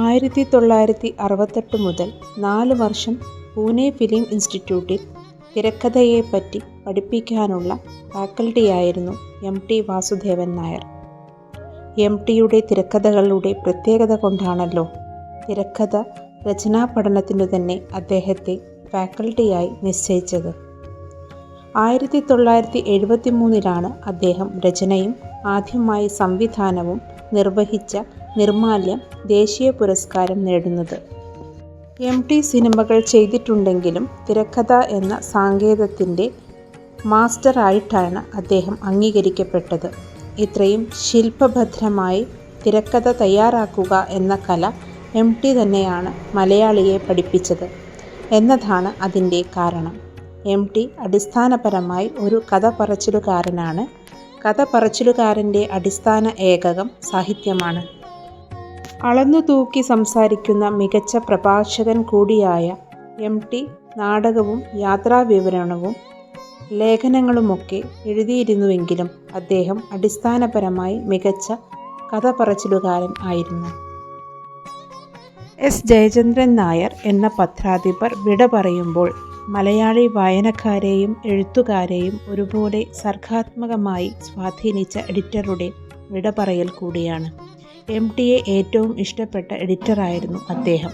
1968 മുതൽ 4 വർഷം പൂനെ ഫിലിം ഇൻസ്റ്റിറ്റ്യൂട്ടിൽ തിരക്കഥയെപ്പറ്റി പഠിപ്പിക്കാനുള്ള ഫാക്കൽറ്റിയായിരുന്നു എം.ടി. വാസുദേവൻ നായർ. എം.ടിയുടെ തിരക്കഥകളുടെ പ്രത്യേകത കൊണ്ടാണല്ലോ തിരക്കഥ രചനാ പഠനത്തിനു തന്നെ അദ്ദേഹത്തെ ഫാക്കൽറ്റിയായി നിശ്ചയിച്ചത്. 1973 അദ്ദേഹം രചനയും ആദ്യമായി സംവിധാനവും നിർവഹിച്ച നിർമാല്യം ദേശീയ പുരസ്കാരം നേടുന്നത്. എം.ടി സിനിമകൾ ചെയ്തിട്ടുണ്ടെങ്കിലും തിരക്കഥ എന്ന സാങ്കേതത്തിൻ്റെ മാസ്റ്ററായിട്ടാണ് അദ്ദേഹം അംഗീകരിക്കപ്പെട്ടത്. ഇത്രയും ശില്പഭദ്രമായി തിരക്കഥ തയ്യാറാക്കുക എന്ന കല എം.ടി തന്നെയാണ് മലയാളിയെ പഠിപ്പിച്ചത് എന്നതാണ് അതിൻ്റെ കാരണം. എം.ടി അടിസ്ഥാനപരമായി ഒരു കഥ പറച്ചിലുകാരനാണ്. കഥ പറച്ചിലുകാരൻ്റെ അടിസ്ഥാന ഏകകം സാഹിത്യമാണ്. അളന്നു തൂക്കി സംസാരിക്കുന്ന മികച്ച പ്രഭാഷകൻ കൂടിയായ എം.ടി നാടകവും യാത്രാവിവരണവും ലേഖനങ്ങളുമൊക്കെ എഴുതിയിരുന്നുവെങ്കിലും അദ്ദേഹം അടിസ്ഥാനപരമായി മികച്ച കഥ പറച്ചിലുകാരൻ ആയിരുന്നു. എസ്. ജയചന്ദ്രൻ നായർ എന്ന പത്രാധിപർ വിട പറയുമ്പോൾ മലയാളി വായനക്കാരെയും എഴുത്തുകാരെയും ഒരുപോലെ സർഗാത്മകമായി സ്വാധീനിച്ച എഡിറ്ററുടെ വിട പറയൽ കൂടിയാണ്. എം.ടിയെ ഏറ്റവും ഇഷ്ടപ്പെട്ട എഡിറ്ററായിരുന്നു അദ്ദേഹം.